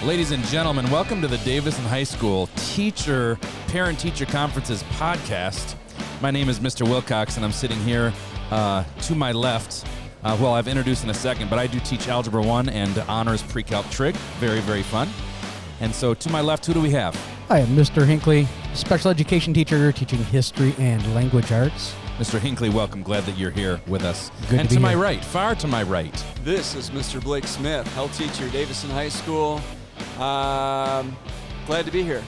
Ladies and gentlemen, welcome to the Davison High School Parent-Teacher Conferences podcast. My name is Mr. Wilcox, and I'm sitting here to my left. Well, I've introduced in a second, but I do teach Algebra 1 and Honors Pre-Calc Trig. Very, very fun. And so to my left, who do we have? Hi, I'm Mr. Hinkley, special education teacher teaching history and language arts. Mr. Hinkley, welcome. Glad that you're here with us. Good and to to be my here. right, far to my right. This is Mr. Blake Smith, health teacher, Davison High School. Glad to be here.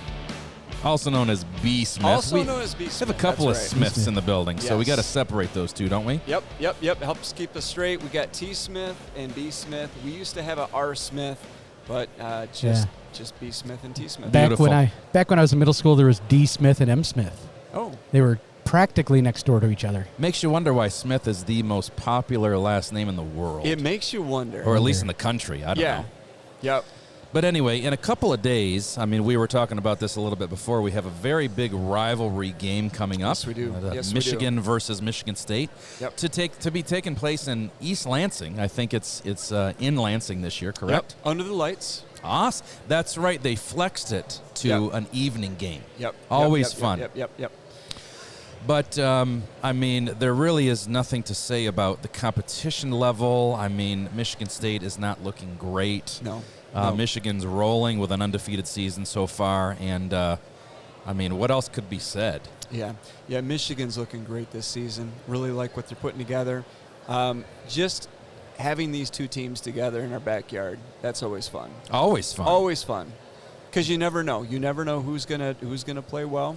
Also known as B. Smith. Known as B. Smith. We have a couple of That's right. Smiths in the building, so we Yes. got to separate those two, don't we? Yep. Helps keep us straight. We got T. Smith and B. Smith. We used to have a R. Smith, but just B. Smith and T. Smith. Back Beautiful. when I was in middle school, there was D. Smith and M. Smith. Oh. They were practically next door to each other. Makes you wonder why Smith is the most popular last name in the world. It makes you wonder. Or at least in the country. I don't know. Yep. But anyway, in a couple of days, I mean, we were talking about this a little bit before, we have a very big rivalry game coming up. Yes, we do. Michigan versus Michigan State. Yep. To be taking place in East Lansing. I think it's in Lansing this year, correct? Yep. Under the lights. Awesome. That's right. They flexed it to an evening game. Yep. Always fun. Yep. But, I mean, there really is nothing to say about the competition level. I mean, Michigan State is not looking great. No. Michigan's rolling with an undefeated season so far. And, I mean, what else could be said? Yeah, Michigan's looking great this season. Really like what they're putting together. Just having these two teams together in our backyard, that's always fun. Always fun. Always fun. Because you never know. You never know who's gonna play well.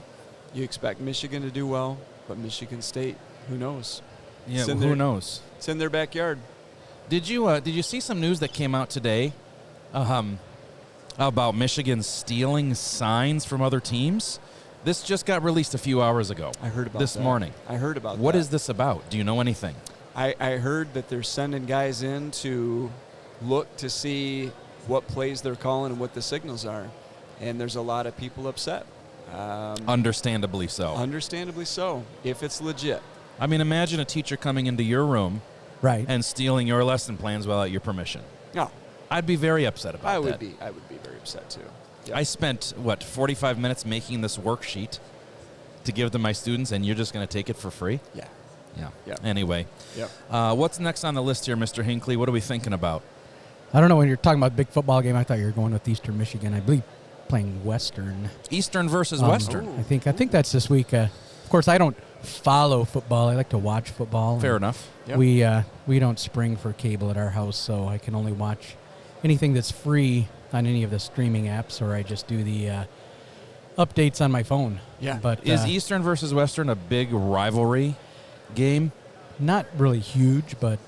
You expect Michigan to do well, but Michigan State, who knows? Yeah, who knows? It's in their backyard. Did you see some news that came out today about Michigan stealing signs from other teams? This just got released a few hours ago. I heard about this that. morning. I heard about What that. is this about? Do you know anything? I heard that they're sending guys in to look to see what plays they're calling and what the signals are. And there's a lot of people upset. Understandably so. Understandably so, if it's legit. I mean, imagine a teacher coming into your room Right. and stealing your lesson plans without your permission. No, I'd be very upset about that. I would be very upset too. Yep. I spent, 45 minutes making this worksheet to give to my students, and you're just going to take it for free? Yeah. Yeah. Yep. Anyway, Yep. what's next on the list here, Mr. Hinkley? What are we thinking about? I don't know, when you're talking about big football game, I thought you were going with Eastern Michigan. I believe playing Western. Eastern versus Western. Ooh. I think that's this week. Of course, I don't follow football. I like to watch football. Fair enough. Yep. We don't spring for cable at our house, so I can only watch anything that's free on any of the streaming apps, or I just do the updates on my phone. Yeah. But Is Eastern versus Western a big rivalry game? not really huge, but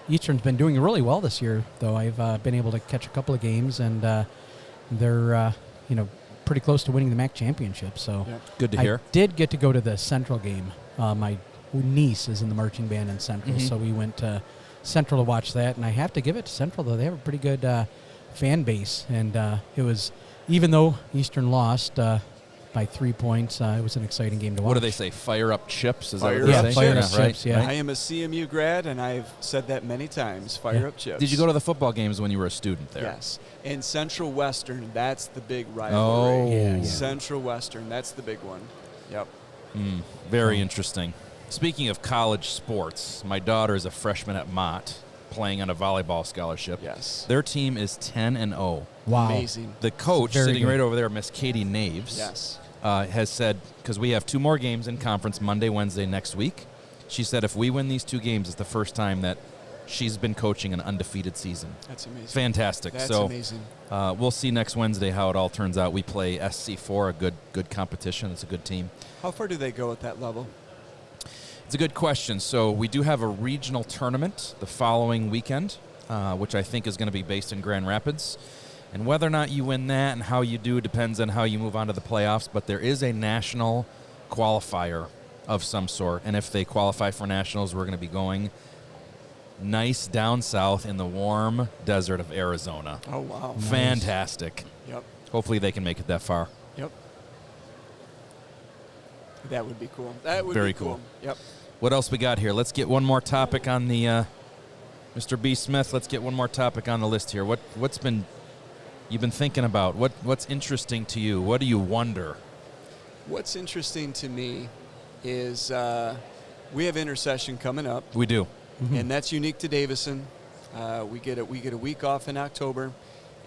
Eastern's been doing really well this year, though. I've been able to catch a couple of games, and they're pretty close to winning the MAC championship. So Yep. Good to hear. I did get to go to the Central game. My niece is in the marching band in Central, so we went to Central to watch that, and I have to give it to Central, though. They have a pretty good fan base, and it was, even though Eastern lost by 3 points, it was an exciting game to watch. What do they say? Fire up chips? Is Fire that what up they say? fire up right, chips, yeah. right. I am a CMU grad, and I've said that many times. Fire up chips. Did you go to the football games when you were a student there? Yes. And Central Western, that's the big Oh. rivalry. Yeah. Central Western, that's the big one. Yep. Very interesting. Speaking of college sports, my daughter is a freshman at Mott playing on a volleyball scholarship. Yes. Their team is 10-0. Wow. Amazing. The coach, Very sitting good. right over there, Miss Katie Naves, Yes. has said, because we have 2 more games in conference, Monday, Wednesday next week, she said if we win these 2 games, it's the first time that she's been coaching an undefeated season. That's amazing. Fantastic. That's so amazing. We'll see next Wednesday how it all turns out. We play SC4, a good competition. It's a good team. How far do they go at that level? It's a good question. So we do have a regional tournament the following weekend, which I think is going to be based in Grand Rapids. And whether or not you win that and how you do depends on how you move on to the playoffs. But there is a national qualifier of some sort. And if they qualify for nationals, we're going to be going nice down south in the warm desert of Arizona. Oh, wow. Nice. Fantastic. Yep. Hopefully they can make it that far. Yep. That would be cool. That would Very be cool. Yep. What else we got here? Let's get one more topic on the Mr. B. Smith. Let's get one more topic on the list here. What's been you've been thinking about? What's interesting to you? What do you wonder? What's interesting to me is we have intercession coming up. We do. And that's unique to Davison. We get a week off in October,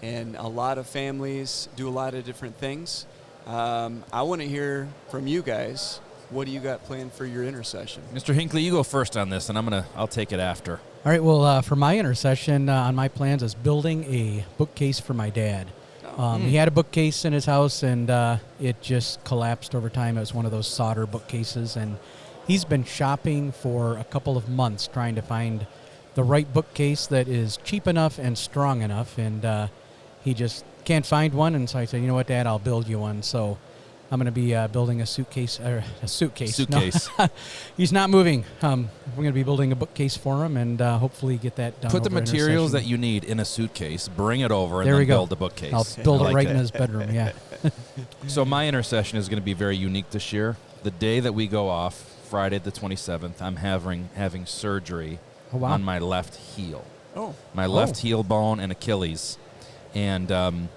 and a lot of families do a lot of different things. I want to hear from you guys. What do you got planned for your intercession? Mr. Hinkley, you go first on this, and I'll take it after. All right. Well, for my intercession, on my plans is building a bookcase for my dad. He had a bookcase in his house, and it just collapsed over time. It was one of those solder bookcases, and he's been shopping for a couple of months trying to find the right bookcase that is cheap enough and strong enough, and he just can't find one. And so I said, you know what, Dad, I'll build you one. So I'm going to be building a suitcase. No, he's not moving. We're going to be building a bookcase for him, and hopefully get that done. Put the over materials that intercession. you need in a suitcase, bring it over, and There we then go. build the bookcase. I'll build I it like right that. in his bedroom, yeah. So my intercession is going to be very unique this year. The day that we go off, Friday the 27th, I'm having surgery on my left heel. My left heel bone and Achilles. And I'm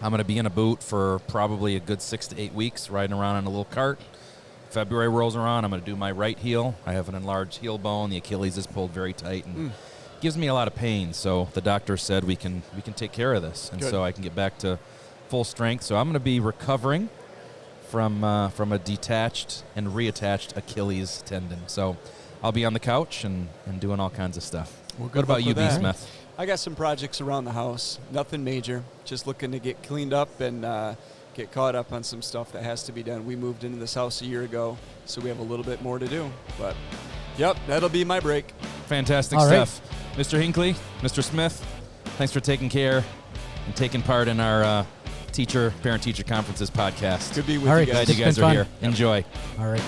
going to be in a boot for probably a good 6 to 8 weeks, riding around on a little cart. February rolls around, I'm going to do my right heel. I have an enlarged heel bone. The Achilles is pulled very tight and gives me a lot of pain. So the doctor said we can take care of this, and so I can get back to full strength. So I'm going to be recovering from a detached and reattached Achilles tendon. So I'll be on the couch and doing all kinds of stuff. Well, what about you, B. Smith? I got some projects around the house. Nothing major. Just looking to get cleaned up and get caught up on some stuff that has to be done. We moved into this house a year ago, so we have a little bit more to do. But, yep, that'll be my break. Fantastic stuff. Mr. Hinkley, Mr. Smith, thanks for taking care and taking part in our parent-teacher conferences podcast. Good to be with All you right, guys. Glad you guys It's been are fun. here. Enjoy. All right.